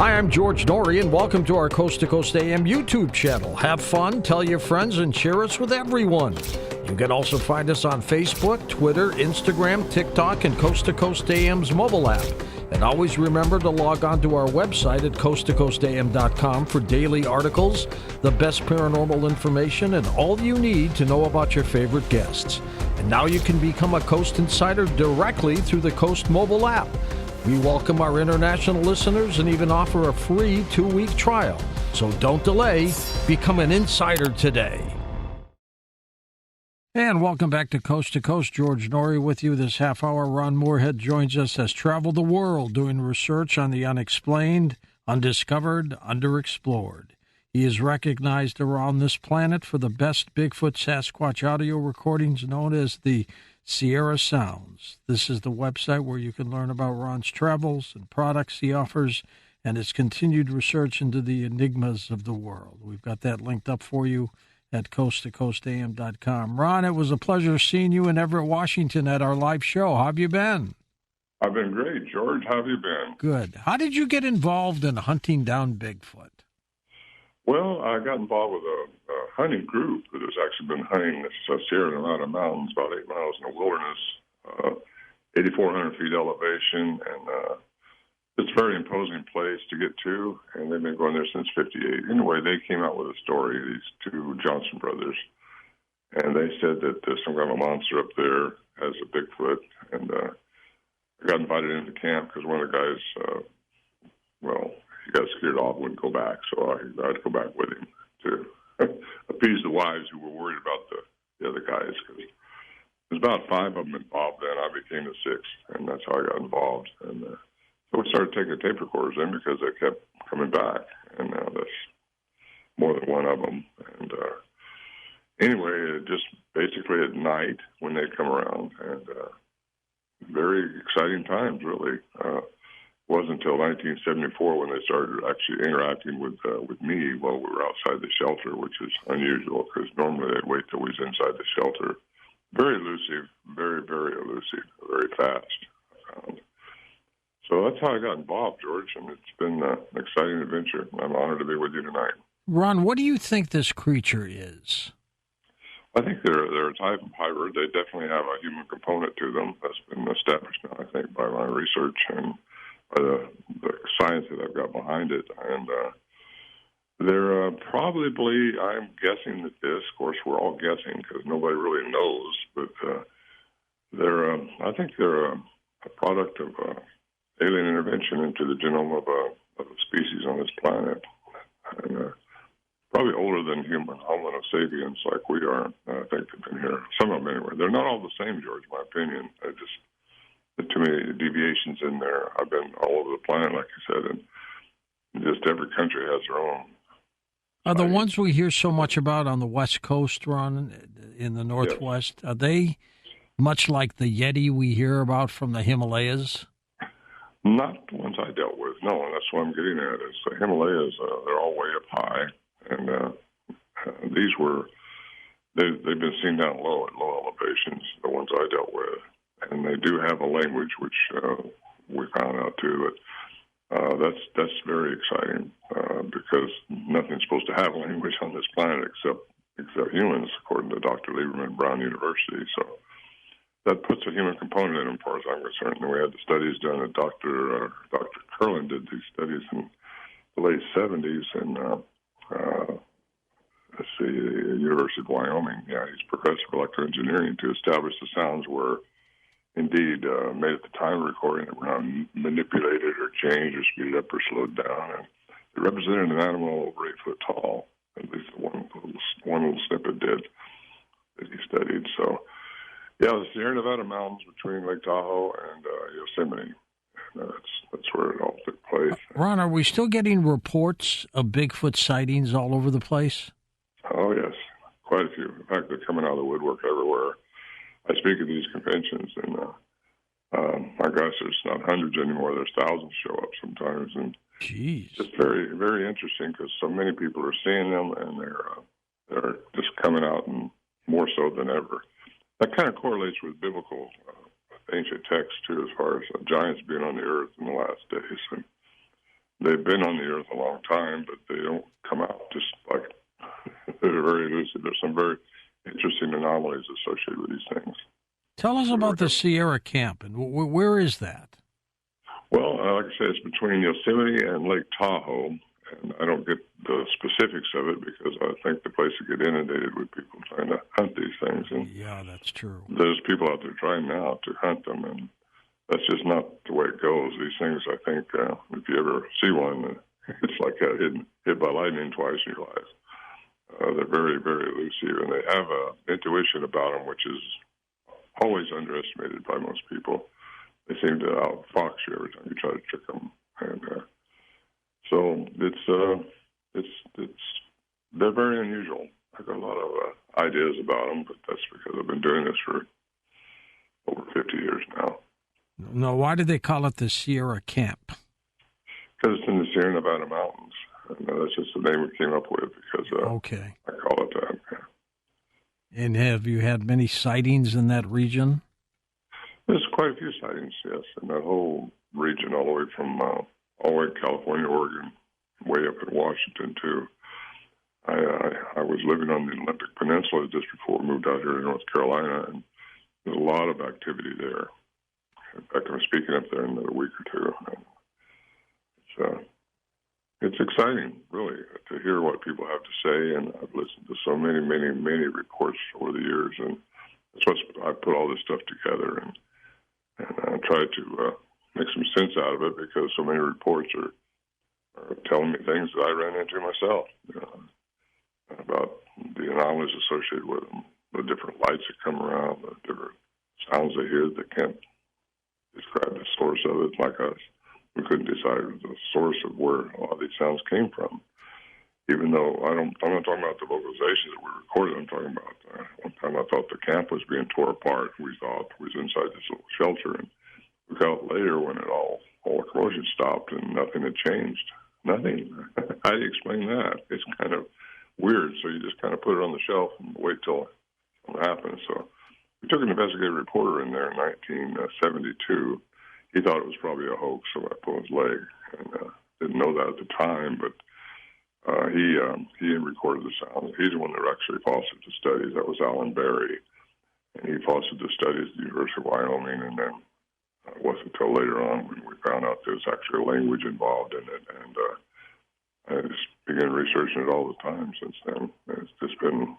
Hi, I'm George Norrie, and welcome to our Coast to Coast AM YouTube channel. Have fun, tell your friends, and share us with everyone. You can also find us on Facebook, Twitter, Instagram, TikTok, and Coast to Coast AM's mobile app. And always remember to log on to our website at coasttocoastam.com for daily articles, the best paranormal information, and all you need to know about your favorite guests. And now you can become a Coast Insider directly through the Coast mobile app. We welcome our international listeners and even offer a free 2-week trial. So don't delay. Become an insider today. And welcome back to Coast. George Norrie with you this half hour. Ron Moorhead joins us, has traveled the world doing research on the unexplained, undiscovered, underexplored. He is recognized around this planet for the best Bigfoot Sasquatch audio recordings known as the Sierra Sounds. This is the website where you can learn about Ron's travels and products he offers and his continued research into the enigmas of the world. We've got that linked up for you at coasttocoastam.com. Ron, it was a pleasure seeing you in Everett, Washington at our live show. How have you been? I've been great, George. How have you been? Good. How did you get involved in hunting down Bigfoot? Well, I got involved with a hunting group that has actually been hunting this Sierra Nevada mountains, about 8 miles in the wilderness, 8,400 feet elevation, and it's a very imposing place to get to, and they've been going there since 58. Anyway, they came out with a story, these two Johnson brothers, and they said that there's some kind of a monster up there, has a Bigfoot, and I got invited into camp because one of the guys, he got scared off, wouldn't go back, so I had to go back with him to appease the wives who were worried about the other guys, because there's about 5 of them involved then. I became the 6th, and that's how I got involved, and so we started taking tape recorders in because they kept coming back, and now that's more than one of them. And anyway, just basically at night when they come around, and very exciting times, really. It wasn't until 1974 when they started actually interacting with me while we were outside the shelter, which is unusual because normally they'd wait till we was inside the shelter. Very elusive, very, very elusive, very fast. So that's how I got involved, George, and it's been an exciting adventure. I'm honored to be with you tonight. Ron, what do you think this creature is? I think they're a type of hybrid. They definitely have a human component to them. That's been established now, I think, by my research and by the science that I've got behind it. And they're probably, I'm guessing that this, of course, we're all guessing because nobody really knows, but I think they're a product of alien intervention into the genome of a species on this planet. And probably older than human Homo sapiens like we are. I think they've been here, some of them anyway. They're not all the same, George, in my opinion. There's too many deviations in there. I've been all over the planet, like you said, and just every country has their own. Are the ones we hear so much about on the West Coast, Ron, in the Northwest, yes, are they much like the Yeti we hear about from the Himalayas? Not the ones I dealt with, no, and that's what I'm getting at. Is the Himalayas, they're all way up high, and they've been seen down low at low elevations, the ones I dealt with. And they do have a language, which we found out too. But that's very exciting because nothing's supposed to have language on this planet except humans, according to Dr. Lieberman at Brown University. So that puts a human component in them, as far as I'm concerned. And we had the studies done at Dr. Curlin did these studies in the late 70s, and the University of Wyoming. Yeah, he's professor of electroengineering to establish the sounds were indeed made at the time of recording that were not manipulated or changed or speeded up or slowed down. And it represented an animal over 8 foot tall, at least one little snippet did that he studied. So, yeah, the Sierra Nevada mountains between Lake Tahoe and Yosemite. That's where it all took place. Ron, are we still getting reports of Bigfoot sightings all over the place? Oh, yes, quite a few. In fact, they're coming out of the woodwork everywhere. I speak at these conventions, and my gosh, there's not hundreds anymore. There's thousands show up sometimes, and jeez, it's very, very interesting because so many people are seeing them, and they're just coming out, and more so than ever. That kind of correlates with biblical ancient texts too, as far as giants being on the earth in the last days. And they've been on the Earth a long time, but they don't come out just like they're very elusive. There's some very interesting anomalies associated with these things. Tell us about the Sierra Camp, and where is that? Well, like I said, it's between Yosemite and Lake Tahoe, and I don't get the specifics of it because I think the place would get inundated with people trying to hunt these things. And yeah, that's true. There's people out there trying now to hunt them, and that's just not the way it goes. These things, I think, if you ever see one, it's like hit by lightning twice in your life. They're very, very elusive, and they have an intuition about them, which is always underestimated by most people. They seem to outfox you every time you try to trick them, and so they're very unusual. I've got a lot of ideas about them, but that's because I've been doing this for over 50 years now. No, why did they call it the Sierra Camp? Because it's in the Sierra Nevada mountains. And that's just the name we came up with because okay. I call it that. Yeah. And have you had many sightings in that region? There's quite a few sightings, yes, in that whole region, all the way from all the way to California, Oregon, way up in Washington, too. I was living on the Olympic Peninsula just before I moved out here to North Carolina, and there's a lot of activity there. In fact, I'm speaking up there in another week or two. It's exciting, really, to hear what people have to say, and I've listened to so many reports over the years, and that's what I put all this stuff together and I try to make some sense out of it because so many reports are telling me things that I ran into myself, about the anomalies associated with them, the different lights that come around, the different sounds they hear that can't describe the source of it. Like us, we couldn't decide the source of where a lot of these sounds came from. Even though I'm not talking about the vocalizations that we recorded. I'm talking about one time I thought the camp was being tore apart. We thought we was inside this little shelter, and we got out later when all the corrosion stopped and nothing had changed. Nothing. How do you explain that? It's kind of weird. So you just kind of put it on the shelf and wait till it happens. So we took an investigative reporter in there in 1972. He thought it was probably a hoax, so I pulled his leg, and didn't know that at the time, but he recorded the sound. He's the one that actually fostered the studies. That was Alan Berry, and he fostered the studies at the University of Wyoming. And then it wasn't until later on when we found out there was actually a language involved in it, and I just began researching it all the time since then. It's just been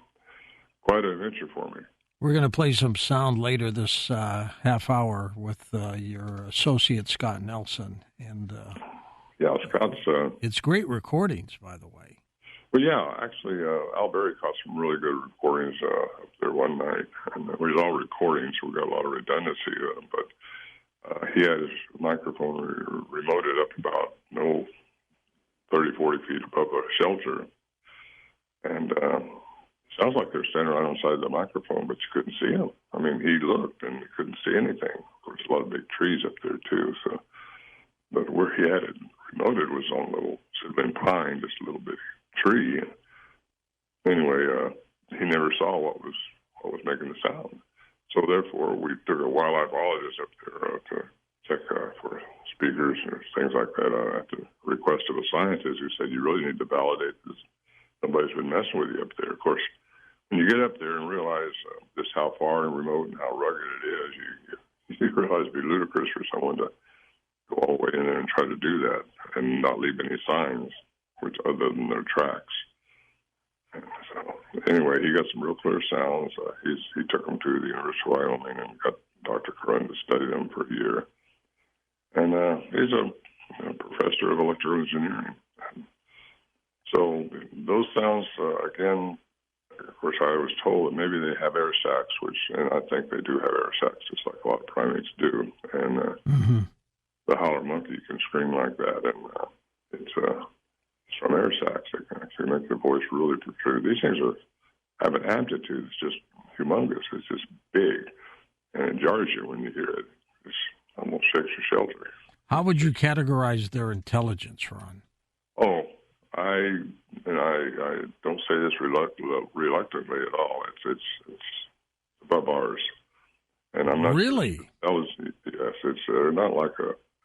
quite an adventure for me. We're going to play some sound later this half hour with your associate Scott Nelson, and. Yeah, Scott's... it's great recordings, by the way. Well, yeah, actually, Al Berry caught some really good recordings up there one night. And it was all recordings, so we got a lot of redundancy. But he had his microphone remoted up about 30, 40 feet above a shelter. And sounds like they're standing right outside the microphone, but you couldn't see him. I mean, he looked, and you couldn't see anything. Of course, a lot of big trees up there, too. But where he had it remoted was on a little sibling pine, just a little bitty tree. Anyway, he never saw what was making the sound. So therefore, we took a wildlife-ologist up there to check for speakers or things like that at the request of a scientist who said, you really need to validate this. Nobody's been messing with you up there. Of course, when you get up there and realize just how far and remote and how rugged it is, you realize it'd be ludicrous for someone to go all the way in there and try to do that and not leave any signs, which other than their tracks. And so anyway, he got some real clear sounds. He took them to the University of Wyoming and got Dr. Curran to study them for a year. And he's a professor of electrical engineering. So those sounds, again, of course, I was told that maybe they have air sacs, and I think they do have air sacs, just like a lot of primates do. And the howler monkey can scream like that, and it's from air sacs. They can actually make the voice really protrude. These things have an amplitude that's just humongous. It's just big, and it jars you when you hear it. It almost shakes your shelter. How would you categorize their intelligence, Ron? Oh, I don't say this reluctantly at all. It's above ours, and I'm not really. Yes, it's not like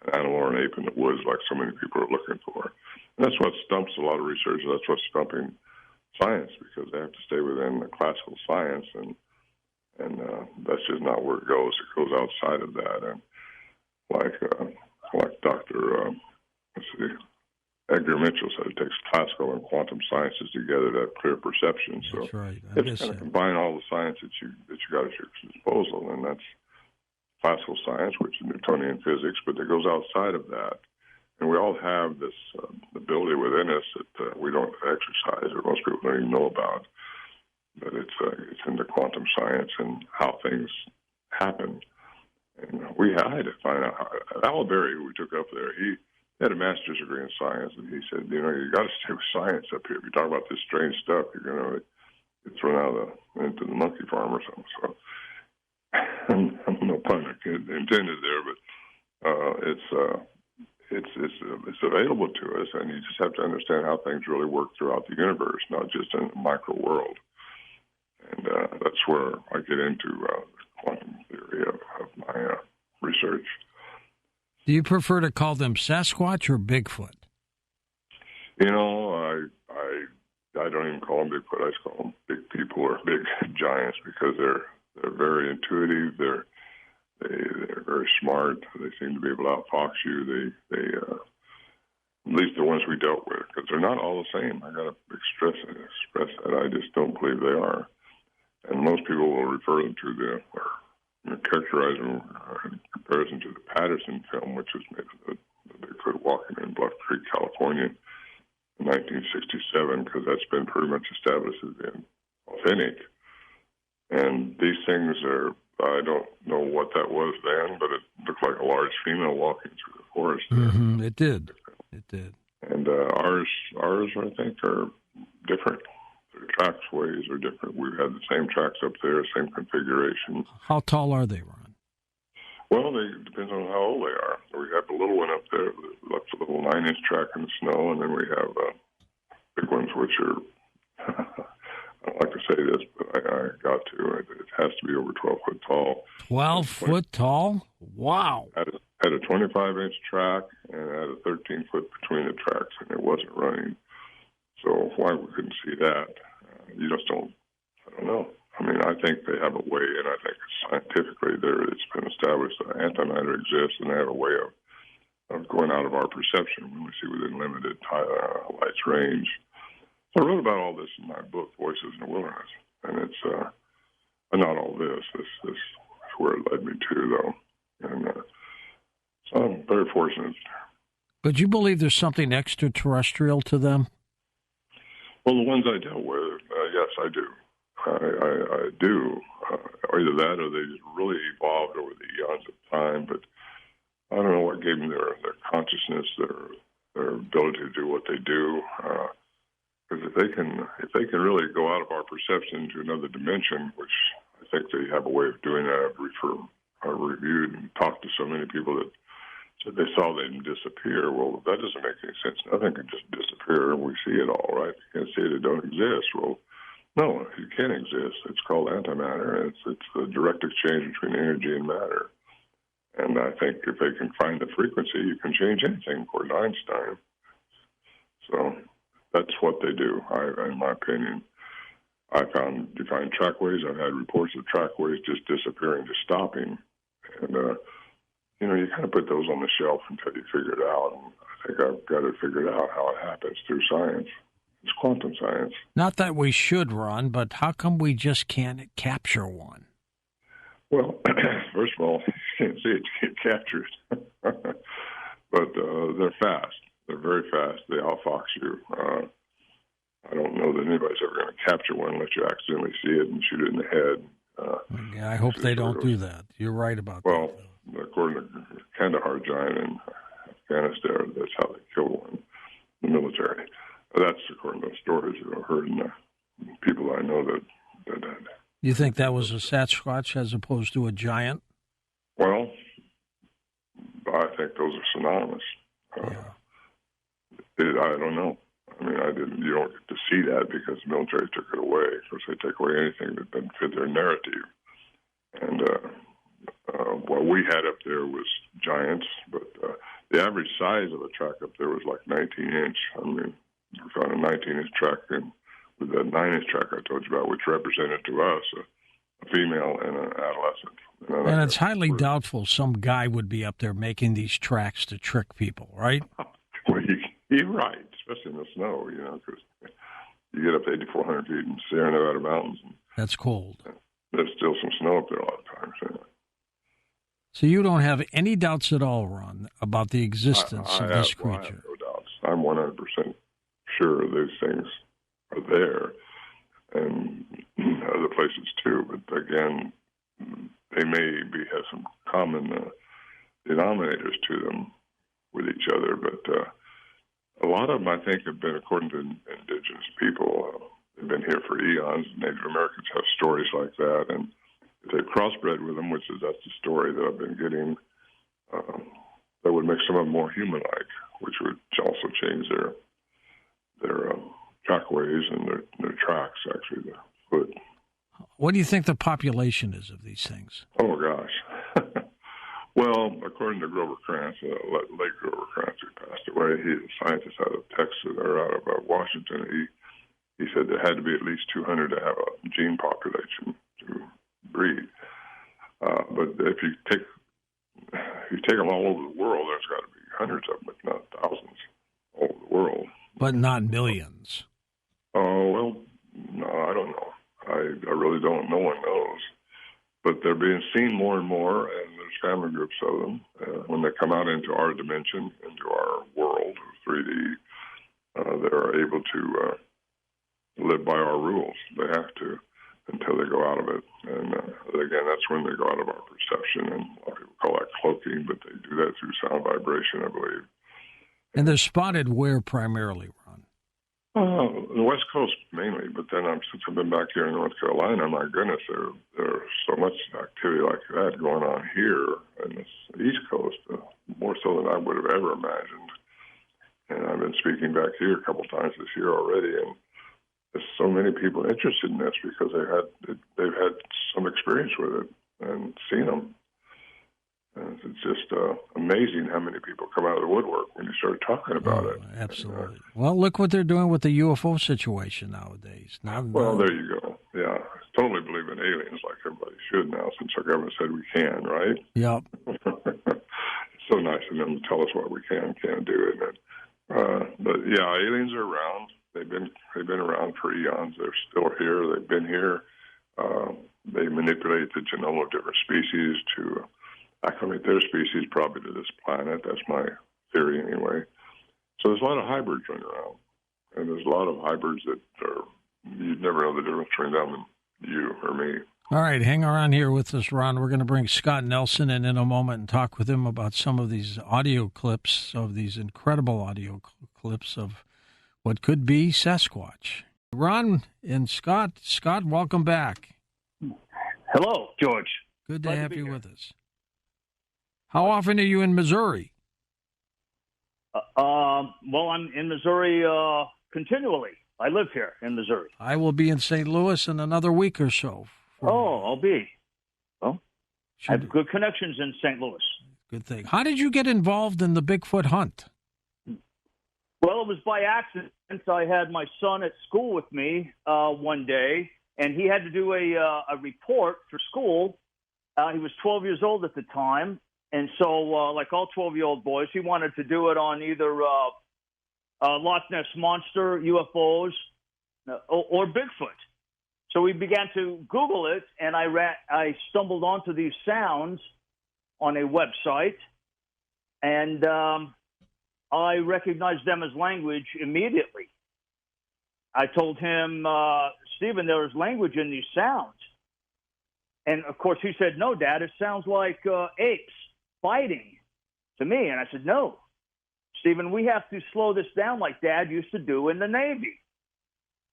an animal or an ape in the woods like so many people are looking for. And that's what stumps a lot of researchers. That's what's stumping science, because they have to stay within the classical science, and that's just not where it goes. It goes outside of that. And like Dr. Edgar Mitchell said, it takes classical and quantum sciences together to have clear perception. So that's right. it's kind of combine all the science that you got at your disposal, and that's classical science, which is Newtonian physics, but it goes outside of that. And we all have this ability within us that we don't exercise, or most people don't even know about. But it's into quantum science and how things happen. And I had to find out how Al Berry, who we took up there, he had a master's degree in science, and he said, you got to stay with science up here. If you talk about this strange stuff, you're going to get thrown out into the monkey farm or something. So, no pun intended there, but it's available to us, and you just have to understand how things really work throughout the universe, not just in the micro world. And that's where I get into the quantum theory of my research. Do you prefer to call them Sasquatch or Bigfoot? I don't even call them Bigfoot. I just call them big people or big giants, because they're very intuitive. They're very smart. They seem to be able to outfox you. They at least the ones we dealt with, because they're not all the same. I got to express that. I just don't believe they are. And most people will refer them to characterize them in comparison to the Patterson film, which was made of the Bigfoot walking in Bluff Creek, California, in 1967, because that's been pretty much established as being authentic. And these things I don't know what that was then, but it looked like a large female walking through the forest. Mm-hmm. It did. And ours, I think, are different. Their tracksways are different. We've had the same tracks up there, same configuration. How tall are they, Ron? Well, it depends on how old they are. We have a little one up there that's a little 9-inch track in the snow, and then we have big ones, which are, I don't like to say this, but I got to. It has to be over 12 foot tall. 12 foot tall? Wow. Had a 25-inch track and had a 13-foot between the tracks, and it wasn't running. So why we couldn't see that, you just don't, I don't know. I mean, I think they have a way, and I think scientifically it's been established that antimatter exists, and they have a way of going out of our perception when we see within limited light's range. So I wrote about all this in my book, Voices in the Wilderness, and it's not all this. This is where it led me to, though. And so I'm very fortunate. But you believe there's something extraterrestrial to them? Well, the ones I dealt with, yes, I do. I do. Either that or they just really evolved over the eons of time. But I don't know what gave them their consciousness, their ability to do what they do. Because if they can really go out of our perception to another dimension, which I think they have a way of doing that. I've reviewed and talked to so many people that said they saw them disappear. Well, that doesn't make any sense. Nothing can just disappear, and we see it all, right? If you can't see it, it don't exist. Well, no, it can exist. It's called antimatter. It's the direct exchange between energy and matter. And I think if they can find the frequency, you can change anything, according to Einstein. So that's what they do, in my opinion. I found defined trackways. I've had reports of trackways just disappearing, just stopping. And, you kind of put those on the shelf until you figure it out. And I think I've got it figured out how it happens through science. It's quantum science. Not that we should, Ron, but how come we just can't capture one? Well, first of all, you can't see it to get captured. But they're fast. They're very fast. They outfox you. I don't know that anybody's ever going to capture one unless you accidentally see it and shoot it in the head. Yeah, I hope they don't do that. You're right about that. Well, according to Kandahar giant in Afghanistan, that's how they kill one, the military. That's according to stories that I've heard and people I know that. You think that was a Sasquatch as opposed to a giant? Well, I think those are synonymous. I don't know. I mean, you don't get to see that because the military took it away. Of course, they take away anything that doesn't fit their narrative. And what we had up there was giants, but the average size of a track up there was like 19-inch. I mean, we found a 19-inch track and with that 9-inch track I told you about, which represented to us a female and an adolescent. And it's highly doubtful some guy would be up there making these tracks to trick people, right? Well, you're right, especially in the snow, because you get up to 8,400 feet in Sierra Nevada mountains. And that's cold. There's still some snow up there a lot of times. So you don't have any doubts at all, Ron, about the existence of this creature? I have no doubts. I'm 100% sure these things are there, and other places too. But again, they have some common denominators to them with each other. But a lot of them, I think, have been, according to indigenous people, they've been here for eons. Native Americans have stories like that, and if they've crossbred with them, that's the story that I've been getting, that would make some of them more human-like, which would also change their trackways and their tracks, actually, the foot. What do you think the population is of these things? Oh, gosh. Well, according to Grover Krantz, late Grover Krantz, who passed away, he's a scientist out of Texas, or out of Washington. He said there had to be at least 200 to have a gene population to breed. But if you take them all over the world, there's got to be hundreds of them, if not thousands, all over the world. But not millions. Oh, well, no, I don't know. I really don't. No one knows. But they're being seen more and more, and there's family groups of them. When they come out into our dimension, into our world of 3D, they're able to live by our rules. They have to until they go out of it. And again, that's when they go out of our perception. And a lot of people call that cloaking, but they do that through sound vibration, I believe. And they're spotted where primarily, Ron? The West Coast mainly, but then since I've been back here in North Carolina, my goodness, there's so much activity like that going on here in the East Coast, more so than I would have ever imagined. And I've been speaking back here a couple times this year already, and there's so many people interested in this because they've had some experience with it and seen them. And it's just amazing how many people come out of the woodwork when you start talking about it. Absolutely. Well, look what they're doing with the UFO situation nowadays. Well, there you go. Yeah, I totally believe in aliens like everybody should now since our government said we can, right? Yep. It's so nice of them to tell us what we can't do, isn't it? But yeah, aliens are around. They've been around for eons. They're still here. They've been here. They manipulate the genome of different species to acclimate their species probably to this planet. That's my theory anyway. So there's a lot of hybrids running around. And there's a lot of hybrids that you'd never know the difference between them and you or me. All right, hang around here with us, Ron. We're going to bring Scott Nelson in a moment and talk with him about some of these audio clips, of these incredible audio clips of what could be Sasquatch. Ron and Scott, welcome back. Hello, George. Good to have you with us. How often are you in Missouri? Well, I'm in Missouri continually. I live here in Missouri. I will be in St. Louis in another week or so. I'll be. Well, I have good connections in St. Louis. Good thing. How did you get involved in the Bigfoot hunt? Well, it was by accident. I had my son at school with me one day, and he had to do a report for school. He was 12 years old at the time, and so, like all 12-year-old boys, he wanted to do it on either Loch Ness Monster, UFOs, or Bigfoot. So we began to Google it, and I stumbled onto these sounds on a website, and I recognized them as language immediately. I told him, Stephen, there is language in these sounds. And, of course, he said, no, Dad, it sounds like apes fighting to me. And I said, no, Stephen, we have to slow this down like Dad used to do in the Navy.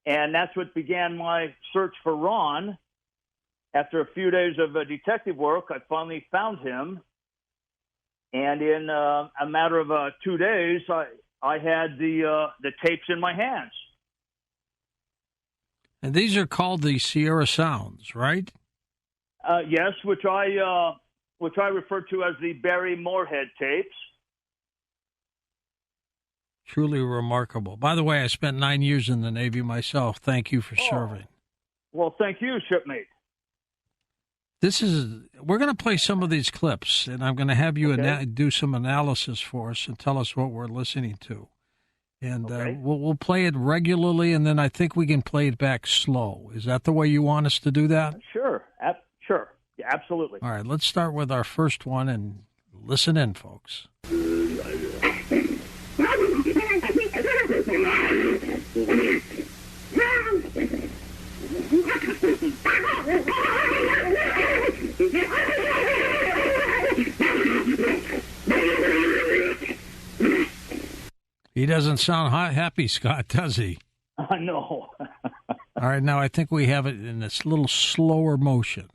And that's what began my search for Ron. After a few days of detective work, I finally found him. And in a matter of 2 days, I had the tapes in my hands. And these are called the Sierra Sounds, right? Yes, which I refer to as the Barry Moorhead tapes. Truly remarkable. By the way, I spent 9 years in the Navy myself. Thank you for serving. Well, thank you, shipmate. We're going to play some of these clips, and I'm going to have you do some analysis for us and tell us what we're listening to. And we'll play it regularly, and then I think we can play it back slow. Is that the way you want us to do that? Sure. Sure. Yeah, absolutely. All right, let's start with our first one, and listen in, folks. He doesn't sound happy, Scott, does he? No. All right, now I think we have it in this little slower motion.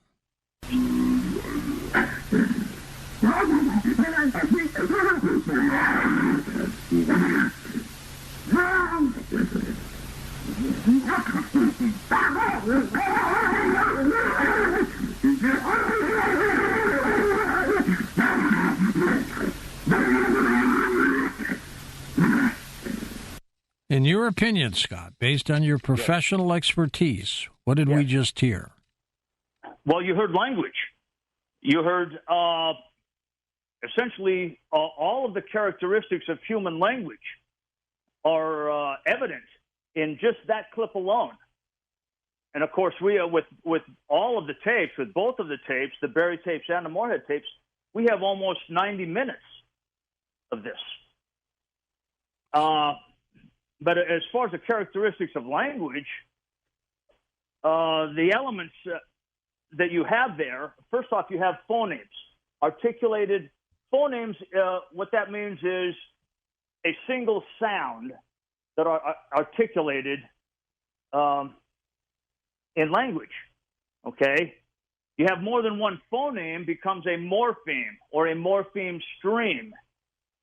In your opinion, Scott, based on your professional expertise, what did we just hear? Well, you heard language. You heard essentially all of the characteristics of human language are evident in just that clip alone. And of course, we with all of the tapes, with both of the tapes, the Barry tapes and the Moorhead tapes, we have almost 90 minutes of this. But as far as the characteristics of language, the elements that you have there, first off, you have phonemes, articulated phonemes. What that means is a single sound that are articulated in language, okay? You have more than one phoneme becomes a morpheme or a morpheme stream,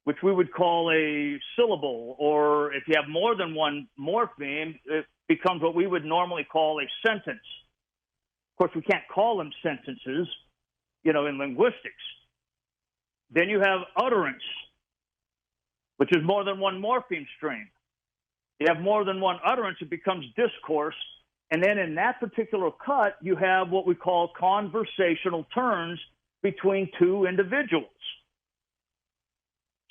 which we would call a syllable, or if you have more than one morpheme, it becomes what we would normally call a sentence. Of course, we can't call them sentences, in linguistics. Then you have utterance, which is more than one morpheme stream. You have more than one utterance, it becomes discourse. And then in that particular cut, you have what we call conversational turns between two individuals.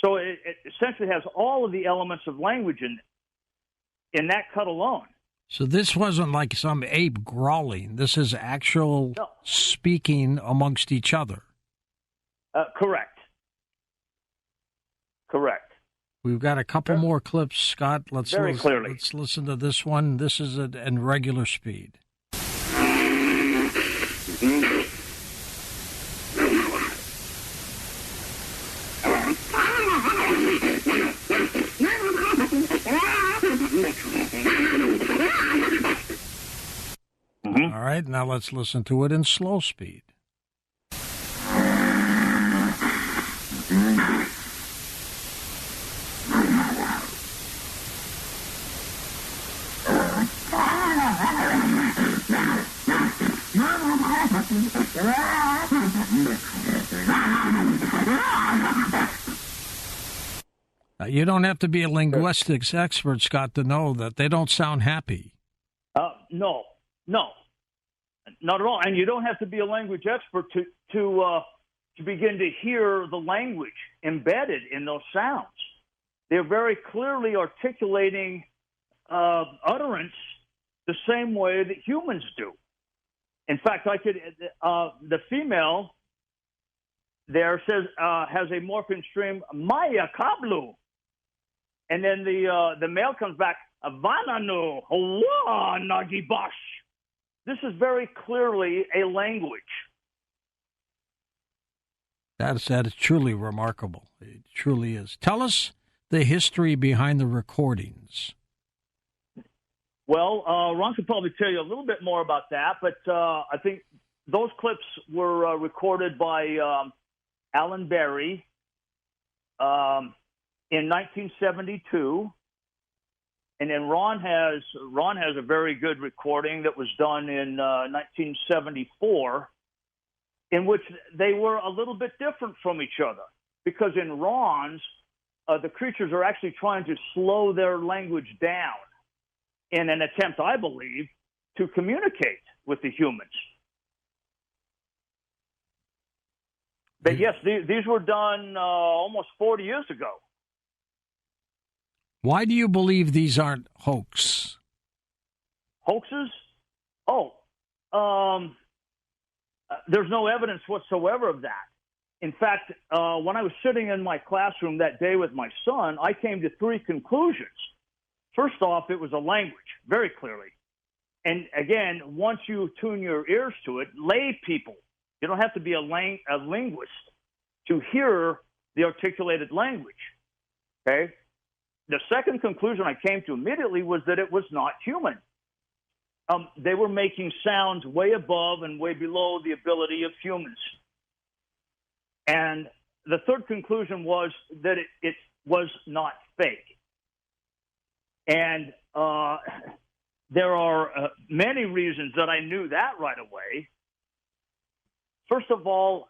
So it essentially has all of the elements of language in that cut alone. So this wasn't like some ape growling. This is actual speaking amongst each other. Correct. We've got a couple more clips, Scott. Let's listen to this one. This is in regular speed. All right, now let's listen to it in slow speed. You don't have to be a linguistics expert, Scott, to know that they don't sound happy. No, not at all. And you don't have to be a language expert to begin to hear the language embedded in those sounds. They're very clearly articulating utterance the same way that humans do. In fact, the female there says has a morpheme stream, Maya Kablu. And then the male comes back, Vananu, Hawa Nagibash. This is very clearly a language. That is truly remarkable. It truly is. Tell us the history behind the recordings. Well, Ron could probably tell you a little bit more about that, but I think those clips were recorded by Alan Berry in 1972. And then Ron has a very good recording that was done in 1974, in which they were a little bit different from each other. Because in Ron's, the creatures are actually trying to slow their language down in an attempt, I believe, to communicate with the humans. But yes, these were done almost 40 years ago. Why do you believe these aren't hoax? Hoaxes? Oh, there's no evidence whatsoever of that. In fact, when I was sitting in my classroom that day with my son, I came to three conclusions. First off, it was a language, very clearly. And again, once you tune your ears to it, lay people, you don't have to be a linguist to hear the articulated language. Okay? The second conclusion I came to immediately was that it was not human. They were making sounds way above and way below the ability of humans. And the third conclusion was that it was not fake. And there are many reasons that I knew that right away. First of all,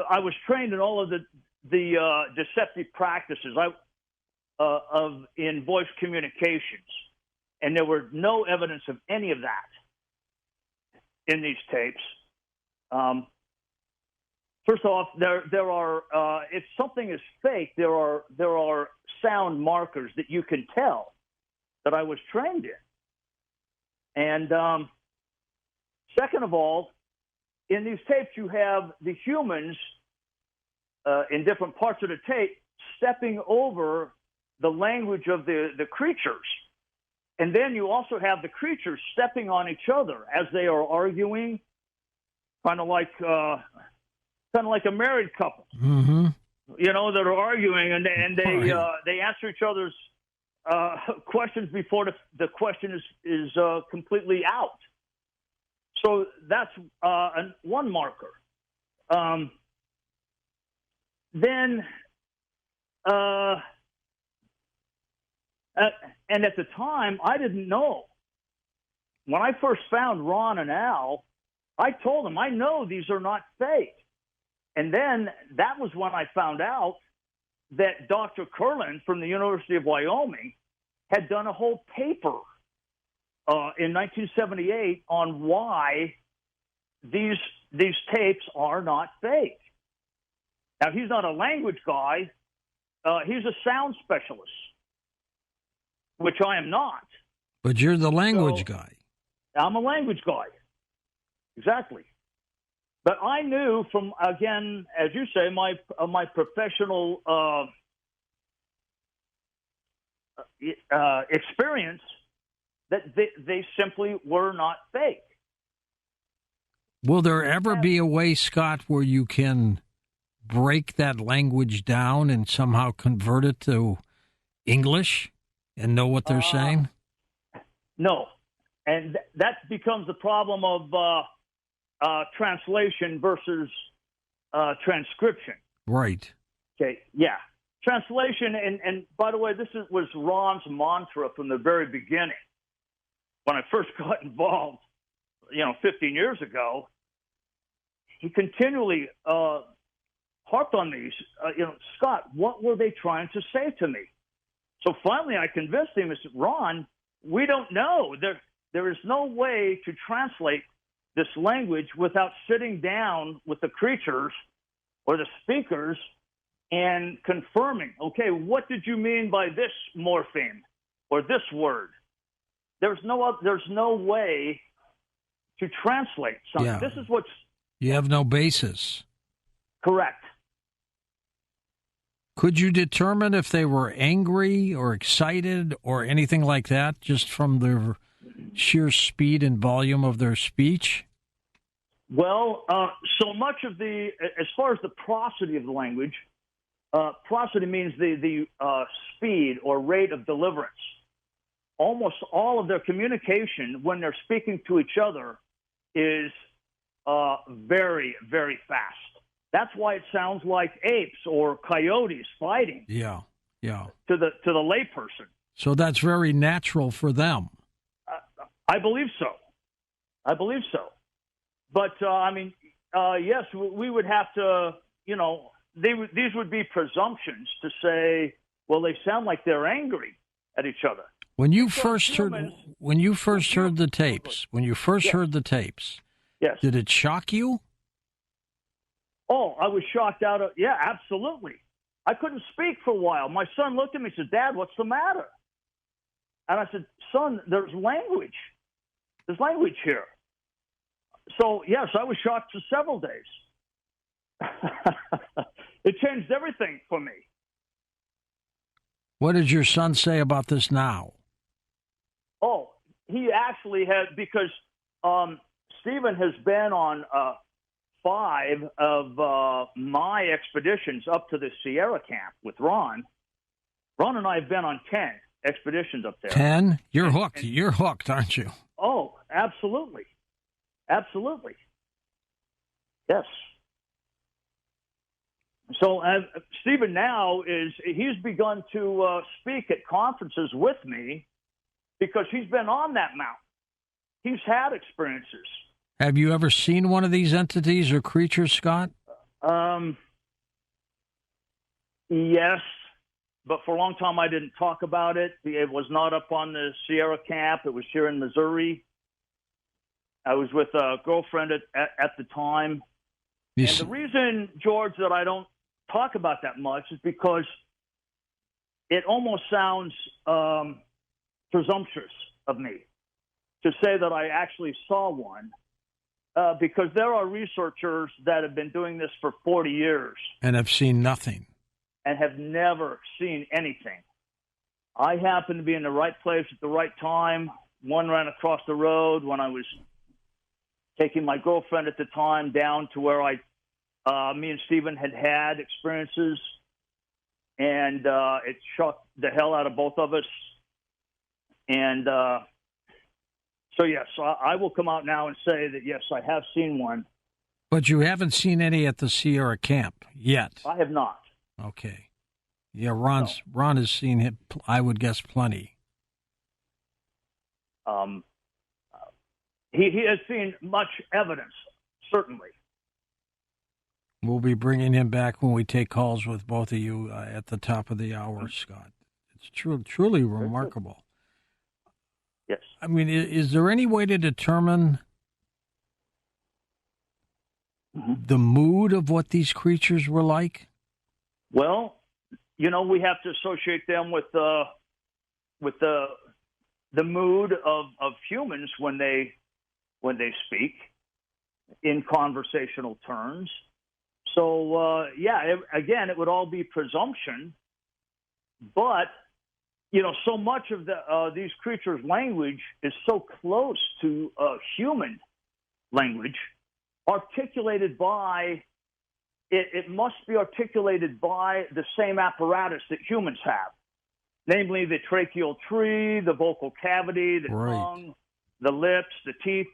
I was trained in all of the deceptive practices in voice communications, and there were no evidence of any of that in these tapes. First off, there are if something is fake, there are sound markers that you can tell that I was trained in. And second of all, in these tapes, you have the humans in different parts of the tape stepping over the language of the creatures. And then you also have the creatures stepping on each other as they are arguing, kind of like a married couple, Mm-hmm. you know, that are arguing, and they answer each other's questions before the question is completely out. So that's one marker. Then, and at the time, I didn't know. When I first found Ron and Al, I told them, I know these are not fake. And then that was when I found out that Dr. Curlin from the University of Wyoming had done a whole paper in 1978 on why these tapes are not fake. Now, he's not a language guy. He's a sound specialist, which I am not. But you're the language guy. I'm a language guy. Exactly. But I knew from, again, as you say, my professional experience that they simply were not fake. Will there ever be a way, Scott, where you can break that language down and somehow convert it to English and know what they're saying? No. And that becomes the problem of translation versus transcription. Right. Okay, yeah. Translation, and by the way, this was Ron's mantra from the very beginning. When I first got involved, 15 years ago, he continually harped on these. Scott, what were they trying to say to me? So finally, I convinced him. I said, Ron, we don't know. There is no way to translate this language without sitting down with the creatures or the speakers and confirming, okay, what did you mean by this morpheme or this word? There's no way to translate something. Yeah. This is what's... You have no basis. Correct. Could you determine if they were angry or excited or anything like that just from the sheer speed and volume of their speech? Well, so much of as far as the prosody of the language, prosody means the speed or rate of deliverance. Almost all of their communication when they're speaking to each other is very, very fast. That's why it sounds like apes or coyotes fighting. Yeah. To the layperson. So that's very natural for them. I believe so. But yes, we would have to. These would be presumptions to say, Well, they sound like they're angry at each other. When you first heard the tapes, Yes. did it shock you? Oh, I was shocked out of, yeah, absolutely. I couldn't speak for a while. My son looked at me and said, Dad, what's the matter? And I said, son, there's language. There's language here. So, yes, I was shocked for several days. It changed everything for me. What does your son say about this now? Oh, he actually had, because Stephen has been on 5 of my expeditions up to the Sierra camp with Ron. Ron and I have been on 10 expeditions up there. 10? You're hooked. You're hooked, aren't you? Oh, absolutely. Absolutely. Yes. So Stephen now he's begun to speak at conferences with me because he's been on that mountain. He's had experiences. Have you ever seen one of these entities or creatures, Scott? Yes, but for a long time I didn't talk about it. It was not up on the Sierra camp. It was here in Missouri. I was with a girlfriend at the time. And the reason, George, that I don't talk about that much is because it almost sounds presumptuous of me to say that I actually saw one, because there are researchers that have been doing this for 40 years. And have seen nothing. And have never seen anything. I happened to be in the right place at the right time. One ran across the road when I was taking my girlfriend at the time down to where me and Stephen had experiences, and it shocked the hell out of both of us. And so, yes, I will come out now and say that, yes, I have seen one. But you haven't seen any at the Sierra camp yet? I have not. Okay. Yeah, Ron has seen it, I would guess, plenty. He has seen much evidence, certainly. We'll be bringing him back when we take calls with both of you at the top of the hour, Scott. It's truly remarkable. Yes. I mean, is there any way to determine the mood of what these creatures were like? Well, we have to associate them with the mood of humans when they speak in conversational terms. So, again, it would all be presumption. But, so much of these creatures' language is so close to human language, articulated by, it must be articulated by the same apparatus that humans have, namely the tracheal tree, the vocal cavity, the tongue, the lips, the teeth,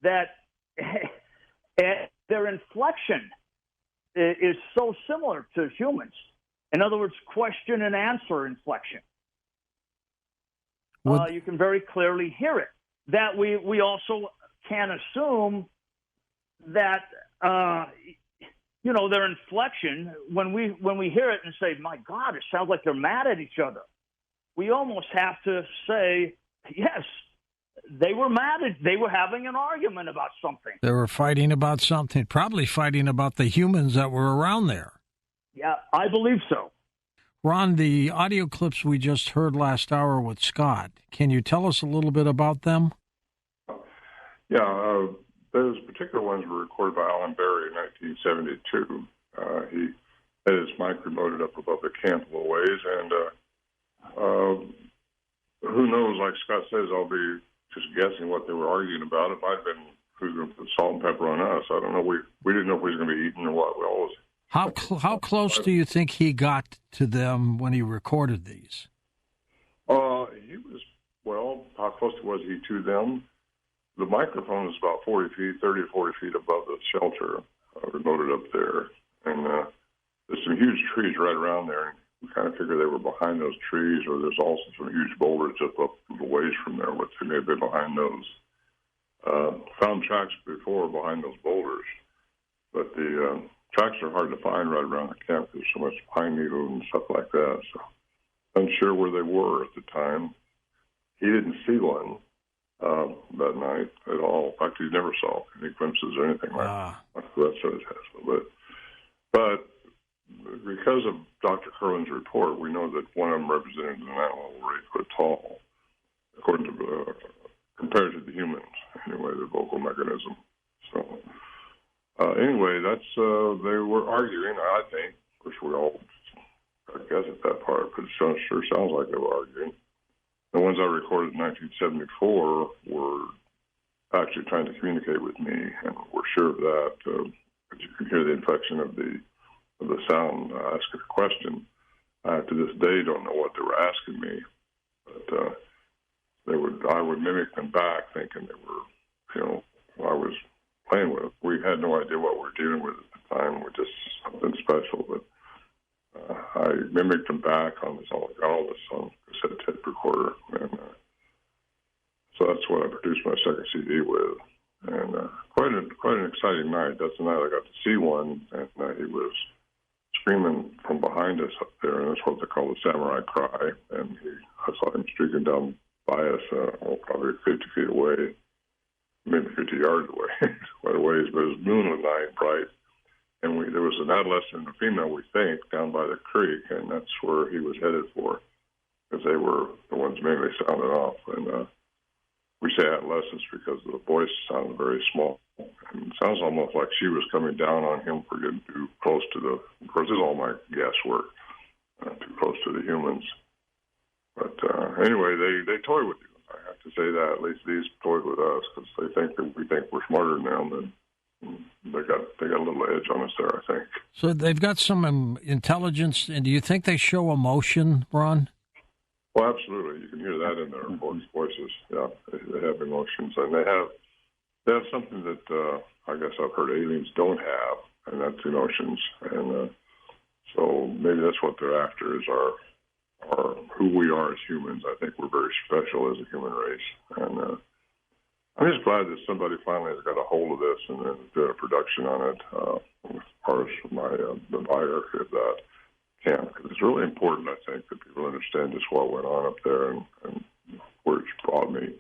that their inflection is so similar to humans. In other words, question and answer inflection. You can very clearly hear it. That we also can assume that their inflection, when we hear it and say, my God, it sounds like they're mad at each other, we almost have to say, yes, they were mad. They were having an argument about something. They were fighting about something, probably fighting about the humans that were around there. Yeah, I believe so. Ron, the audio clips we just heard last hour with Scott, can you tell us a little bit about them? Yeah, those particular ones were recorded by Alan Berry in 1972. He had his mic remoted up above the camp a little ways, and who knows, like Scott says, I'll be just guessing what they were arguing about. It might have been who's going to put salt and pepper on us. I don't know. We didn't know if we was going to be eaten or what. We always. How close do you think he got to them when he recorded these? He was, how close was he to them? The microphone is about 30 to 40 feet above the shelter, remoted up there. And there's some huge trees right around there. And we kind of figured they were behind those trees, or there's also some huge boulders just up a ways from there, which they may have been behind those. Found tracks before behind those boulders, but the tracks are hard to find right around the camp. There's so much pine needles and stuff like that. So unsure where they were at the time. He didn't see one that night at all. In fact, he never saw any glimpses or anything like that sort of test. But because of Dr. Curlin's report, we know that one of them represented an animal over 8 foot tall, according to compared to the humans, anyway, the vocal mechanism. So anyway, that's they were arguing. I think, of course, we all guess at that part, but it sure sounds like they were arguing. The ones I recorded in 1974 were actually trying to communicate with me, and we're sure of that. You can hear the inflection of the sound asking a question. I, to this day, don't know what they were asking me, but I would mimic them back, thinking they were, I was playing with. We had no idea what we were dealing with at the time. We're just something special, but I mimicked them back on this on cassette tape recorder, and so that's what I produced my second CD with. And quite an exciting night. That's the night I got to see one, and he was screaming from behind us up there, and that's what they call the samurai cry. And I saw him streaking down by us, probably 50 feet away, maybe 50 yards away, quite a ways. But it was moonlit night, bright. And there was an adolescent and a female, we think, down by the creek, and that's where he was headed for, because they were the ones mainly sounded off. And we say adolescents because the voice sounded very small. And it sounds almost like she was coming down on him for getting too close to the, of course, this is all my guesswork, too close to the humans. But anyway, they toy with you. I have to say that. At least these toy with us, because they think that we think we're smarter than them, and they got a little edge on us there, I think. So they've got some intelligence, and do you think they show emotion, Ron? Well, absolutely. You can hear that in their voices. Yeah, they have emotions, and they have something that I guess I've heard aliens don't have, and that's emotions. And so maybe that's what they're after, is our who we are as humans. I think we're very special as a human race, and I'm just glad that somebody finally has got a hold of this and then did a production on it, as far as the biography of that camp, because it's really important, I think, that people understand just what went on up there and where it's brought me.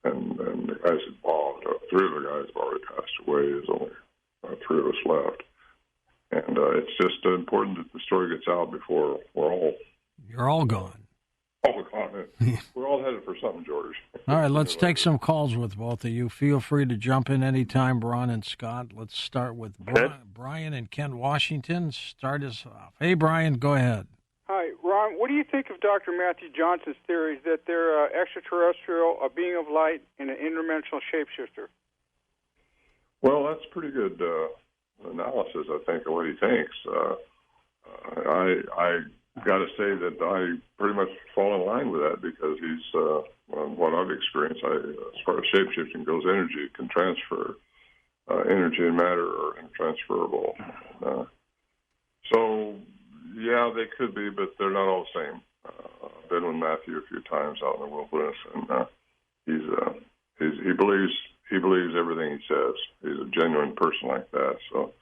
And the guys involved, 3 of the guys have already passed away. There's only 3 of us left. And it's just important that the story gets out before You're all gone. We're all headed for something, George. All right, let's take some calls with both of you. Feel free to jump in anytime, Ron and Scott. Let's start with Brian and Kent, Washington. Start us off. Hey, Brian, go ahead. Hi, Ron. What do you think of Dr. Matthew Johnson's theories that they're extraterrestrial, a being of light, and an interdimensional shapeshifter? Well, that's pretty good analysis, I think, of what he thinks. I got to say that I pretty much fall in line with that, because he's, what I've experienced, as far as shapeshifting goes, energy can transfer. Energy and matter are intransferable. So, yeah, they could be, but they're not all the same. I've been with Matthew a few times out in the wilderness, and he believes everything he says. He's a genuine person like that. So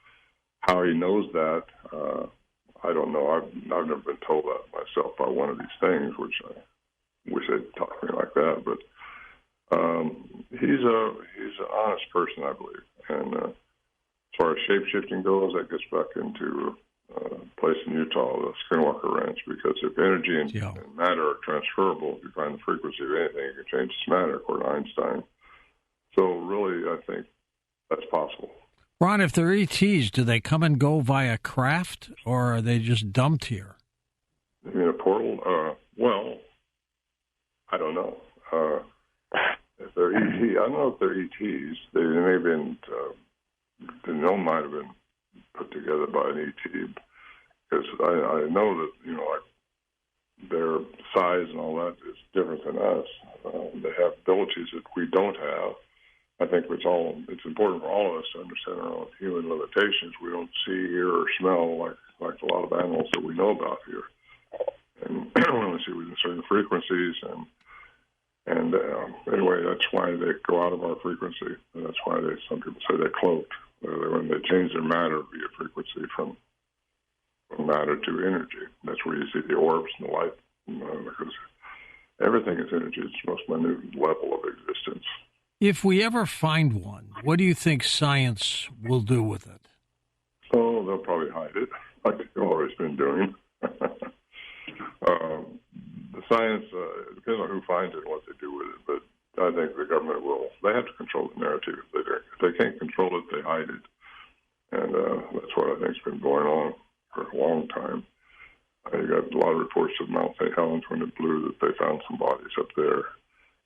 how he knows that, I don't know. I've never been told that myself by one of these things, which I wish they'd talk to me like that. But he's an honest person, I believe. And as far as shape-shifting goes, that gets back into a place in Utah, the Skinwalker Ranch, because if energy and matter are transferable, if you find the frequency of anything, you can change its matter, according to Einstein. So really, I think that's possible. Ron, if they're ETs, do they come and go via craft, or are they just dumped here? You mean a portal? Well, I don't know. If they're ET, I don't know if they're ETs. They may have been, the gnome might have been put together by an ET, because I know that, like their size and all that is different than us. They have abilities that we don't have. I think it's important for all of us to understand our own human limitations. We don't see, hear, or smell like a lot of animals that we know about here. And we only see within certain frequencies. And anyway, that's why they go out of our frequency. And that's why some people say they cloak. When they change their matter via frequency from matter to energy. That's where you see the orbs and the light because everything is energy. It's the most minute level of existence. If we ever find one, what do you think science will do with it? Oh, they'll probably hide it, like they've always been doing. The science, it depends on who finds it and what they do with it, but I think the government will. They have to control the narrative. If they can't control it, they hide it. And that's what I think has been going on for a long time. You got a lot of reports of Mount St. Helens when it blew that they found some bodies up there.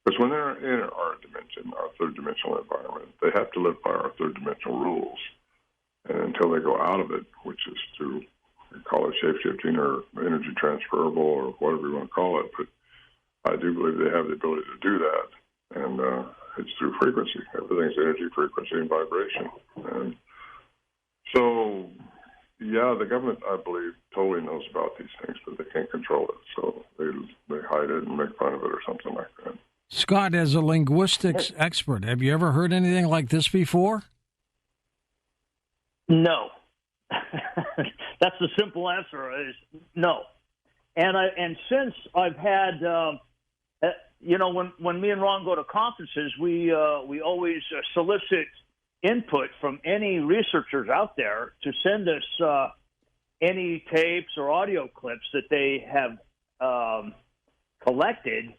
Because when they're in our dimension, our third dimensional environment, they have to live by our third dimensional rules. And until they go out of it, which is through, we call it shape-shifting or energy transferable or whatever you want to call it, but I do believe they have the ability to do that. And it's through frequency. Everything's energy, frequency, and vibration. And so, yeah, the government, I believe, totally knows about these things, but they can't control it. So they hide it and make fun of it or something like that. Scott, as a linguistics expert, have you ever heard anything like this before? No. That's the simple answer, is no. And since I've had, when me and Ron go to conferences, we always solicit input from any researchers out there to send us any tapes or audio clips that they have collected.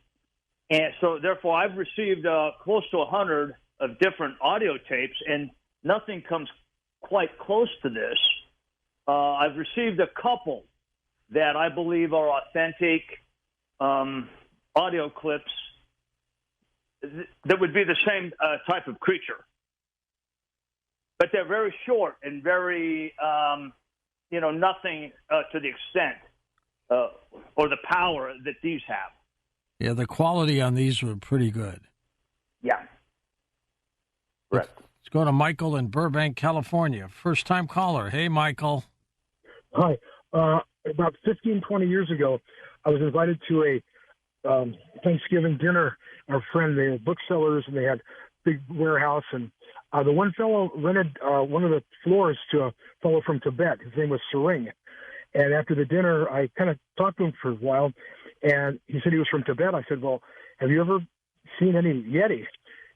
And so, therefore, I've received close to 100 of different audio tapes, and nothing comes quite close to this. I've received a couple that I believe are authentic audio clips that would be the same type of creature. But they're very short and very, nothing to the extent or the power that these have. Yeah, the quality on these were pretty good. Yeah. Correct. Let's go to Michael in Burbank, California. First-time caller. Hey, Michael. Hi. About 15, 20 years ago, I was invited to a Thanksgiving dinner. Our friend, they were booksellers, and they had a big warehouse. And the one fellow rented one of the floors to a fellow from Tibet. His name was Sering. And after the dinner, I kind of talked to him for a while. And he said he was from Tibet. I said, well, have you ever seen any Yeti?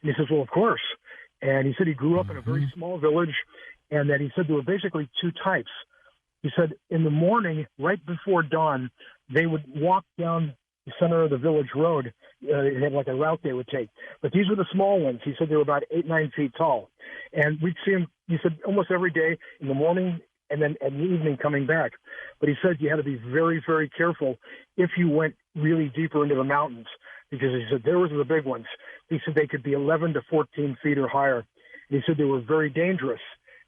And he says, well, of course. And he said he grew up in a very small village, and that he said there were basically two types. He said in the morning, right before dawn, they would walk down the center of the village road. They had like a route they would take. But these were the small ones. He said they were about 8-9 feet tall. And we'd see them, he said, almost every day in the morning and then in the evening coming back. But he said you had to be very, very careful if you went really deeper into the mountains, because he said there was the big ones. He said they could be 11 to 14 feet or higher. And he said they were very dangerous.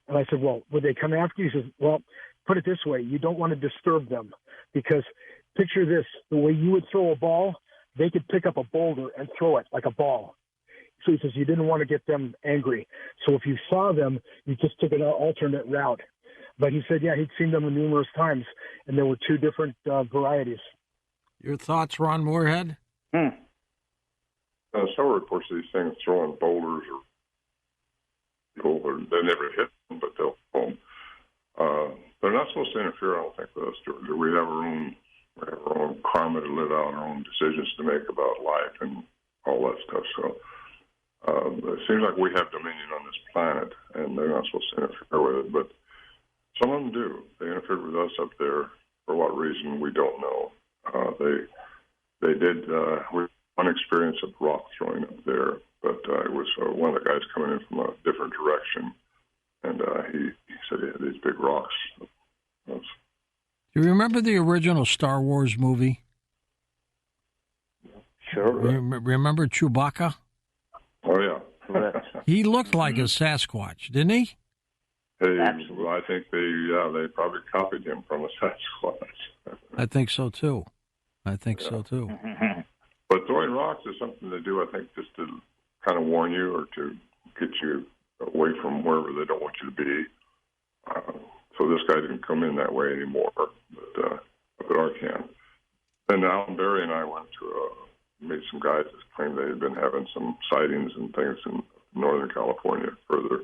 And I said, well, would they come after you? He says, well, put it this way, you don't want to disturb them, because picture this, the way you would throw a ball, they could pick up a boulder and throw it like a ball. So he says you didn't want to get them angry. So if you saw them, you just took an alternate route. But he said, yeah, he'd seen them numerous times, and there were two different varieties. Your thoughts, Ron Moorhead? Several reports of these things throwing boulders or they never hit them, but they'll fall. They're not supposed to interfere, I don't think, with us. We have our own karma to live out, our own decisions to make about life and all that stuff. So it seems like we have dominion on this planet, and they're not supposed to interfere with it. But some of them do. They interfered with us up there. For what reason, we don't know. They did. We had one experience of rock throwing up there, but it was one of the guys coming in from a different direction, and he said he had these big rocks. Do you remember the original Star Wars movie? Sure. Remember Chewbacca? Oh, yeah. He looked like a Sasquatch, didn't he? Well, I think they probably copied him from a Sasquatch. I think so, too. But throwing rocks is something they do, I think, just to kind of warn you or to get you away from wherever they don't want you to be. So this guy didn't come in that way anymore, but up at our camp. Then Alan Berry and I went to meet some guys that claimed they had been having some sightings and things in Northern California further.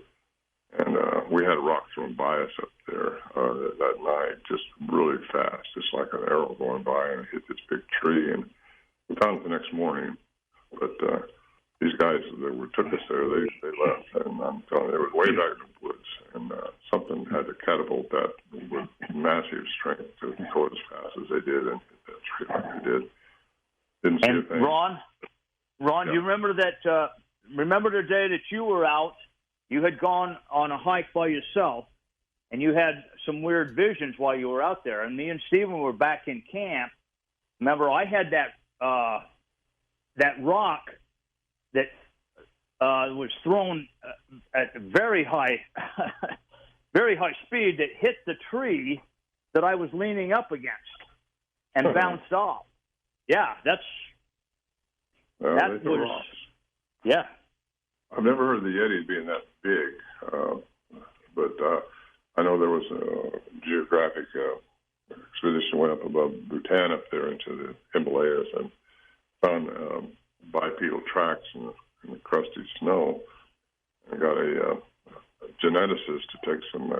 And we had a rock thrown by us up there that night, just really fast, just like an arrow going by, and it hit this big tree. And we found it the next morning. But these guys that took us there, they left. And I'm telling you, it was way back in the woods. And something had to catapult that with massive strength to go as fast as they did and hit that tree like they did. Didn't see a thing. Ron, Yeah. do you remember that? Remember the day that you were out? You had gone on a hike by yourself, and you had some weird visions while you were out there. And me and Stephen were back in camp. Remember, I had that rock that was thrown at very high, very high speed that hit the tree that I was leaning up against and bounced off. Yeah, that was. Rocks. Yeah. I've never heard of the Yeti being that big, but I know there was a geographic expedition went up above Bhutan up there into the Himalayas and found bipedal tracks in the crusty snow. I got a geneticist to take some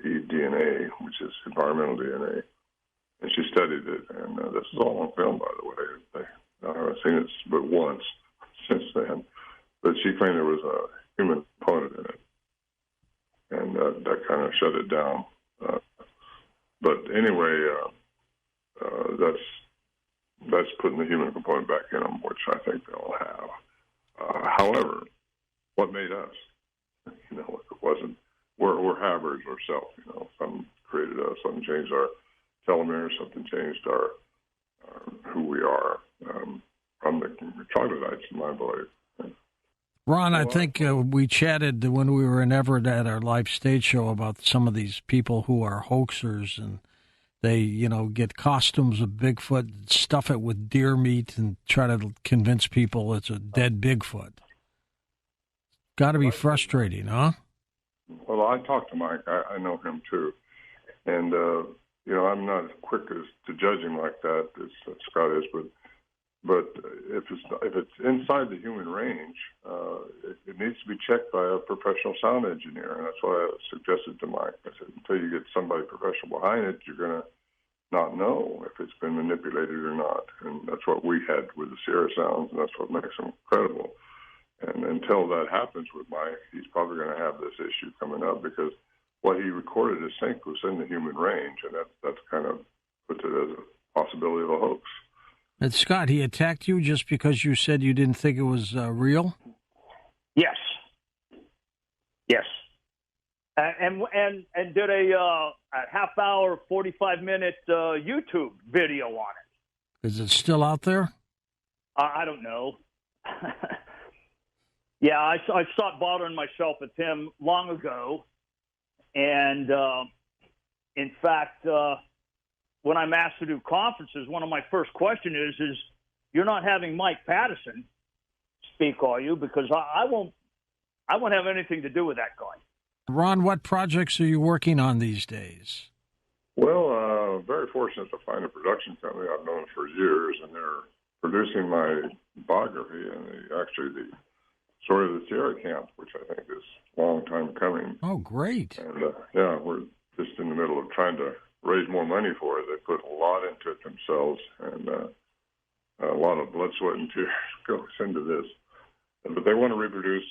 eDNA, which is environmental DNA, and she studied it. And this is all on film, by the way. I haven't seen it but once since then. But she claimed there was a human component in it, and that kind of shut it down. But anyway, that's putting the human component back in them, which I think they all have. However, what made us? You know, it wasn't. We're hybrids ourselves. You know, something created us. Something changed our telomeres. Something changed our who we are from the troglodytes, in my belief. Ron, I think we chatted when we were in Everett at our live stage show about some of these people who are hoaxers, and they, you know, get costumes of Bigfoot, stuff it with deer meat, and try to convince people it's a dead Bigfoot. Got to be frustrating, huh? Well, I talked to Mike. I know him too, and you know, I'm not as quick as to judge him like that as Scott is, but if it's inside the human range, it needs to be checked by a professional sound engineer, and that's what I suggested to Mike. I said, until you get somebody professional behind it, you're going to not know if it's been manipulated or not, and that's what we had with the Sierra sounds, and that's what makes them credible. And until that happens with Mike, he's probably going to have this issue coming up because what he recorded as sync was in the human range, and that's kind of puts it as a possibility of a hoax. And Scott, he attacked you just because you said you didn't think it was real? Yes. Yes. And did a half-hour, 45-minute YouTube video on it. Is it still out there? I don't know. Yeah, I stopped bothering myself with him long ago. And, in fact, when I'm asked to do conferences, one of my first questions is you're not having Mike Patterson speak, are you? Because I won't have anything to do with that guy. Ron, what projects are you working on these days? Well, very fortunate to find a production company I've known for years, and they're producing my biography and the story of the Sierra Camp, which I think is a long time coming. Oh, great. And, yeah, we're just in the middle of trying to raise more money for it. They put a lot into it themselves, and a lot of blood, sweat, and tears goes into this. But they want to reproduce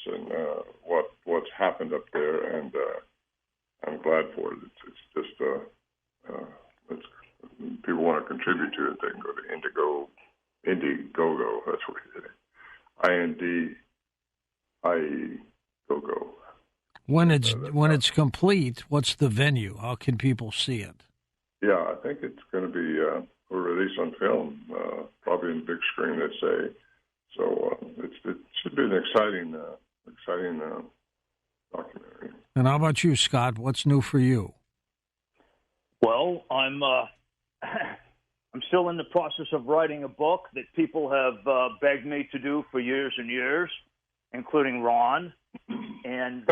what's happened up there, and I'm glad for it. It's just people want to contribute to it. They can go to Indiegogo. That's what it is. INDIE-GOGO. When it's complete, what's the venue? How can people see it? Yeah, I think it's going to be released on film, probably in big screen, let's say. So it should be an exciting documentary. And how about you, Scott? What's new for you? Well, I'm still in the process of writing a book that people have begged me to do for years and years, including Ron. And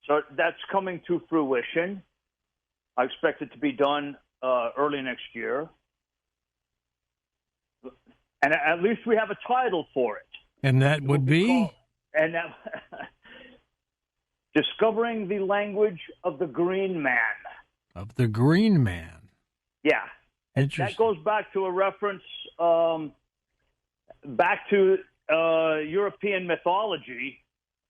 so that's coming to fruition. I expect it to be done early next year. And at least we have a title for it. And that would be? Discovering the Language of the Green Man. Of the Green Man. Yeah. Interesting. That goes back to a reference back to European mythology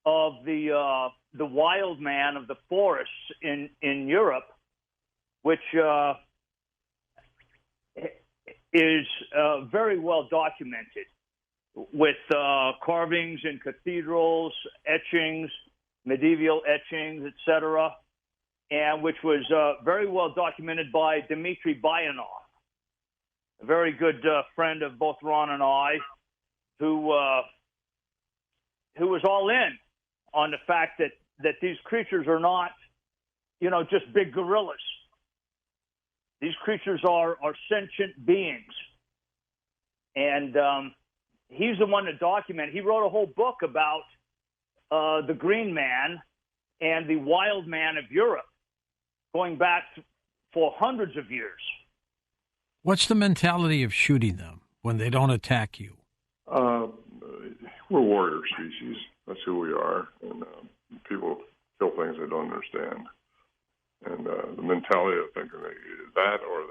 of the wild man of the forests in Europe, which is very well documented with carvings in cathedrals, etchings, medieval etchings, etc., and which was very well documented by Dmitry Bayanov, a very good friend of both Ron and I, who was all in on the fact that these creatures are not, just big gorillas. These creatures are sentient beings. And he's the one that documented. He wrote a whole book about the Green Man and the Wild Man of Europe, going back for hundreds of years. What's the mentality of shooting them when they don't attack you? We're warrior species. That's who we are. And people kill things they don't understand. And the mentality of thinking that, or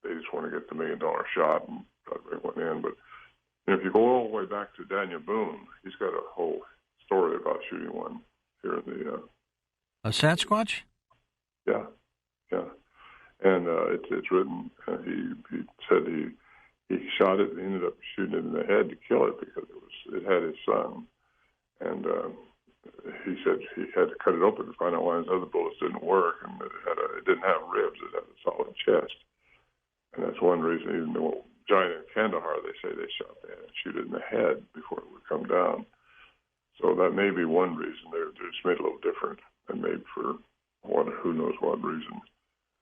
they just want to get the $1 million shot and try to bring one in. But if you go all the way back to Daniel Boone, he's got a whole story about shooting one here in the... A Sasquatch? Yeah. And it's written. He said he shot it. He ended up shooting it in the head to kill it because it had his son. And he said he had to cut it open to find out why his other bullets didn't work, and it didn't have ribs. It had a solid chest. And that's one reason. Even though giant in Kandahar, they say they shoot it in the head before it would come down. So that may be one reason. They're just made a little different and made for who knows what reason,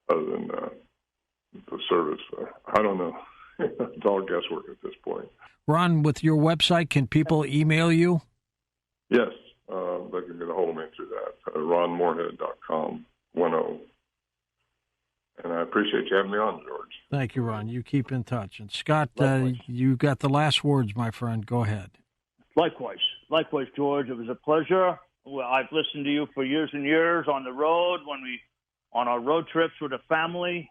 other than the service. I don't know. It's all guesswork at this point. Ron, with your website, can people email you? Yes, they can get a hold of me through that. RonMoorhead.com, 10. And I appreciate you having me on, George. Thank you, Ron. You keep in touch. And Scott, you got the last words, my friend. Go ahead. Likewise, George. It was a pleasure. Well, I've listened to you for years and years on the road, on our road trips with the family,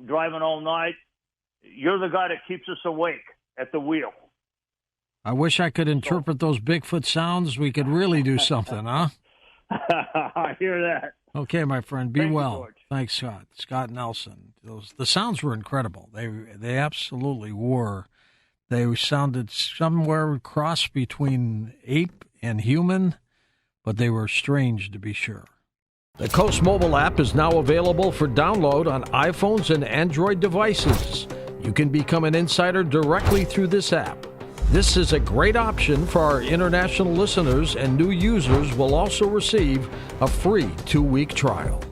driving all night. You're the guy that keeps us awake at the wheel. I wish I could interpret those Bigfoot sounds. We could really do something, huh? I hear that. Okay, my friend. Be Thank well. you, George. Thanks, Scott. Scott Nelson. The sounds were incredible. They absolutely were. They sounded somewhere cross between ape and human, but they were strange to be sure. The Coast mobile app is now available for download on iPhones and Android devices. You can become an insider directly through this app. This is a great option for our international listeners, and new users will also receive a free 2-week trial.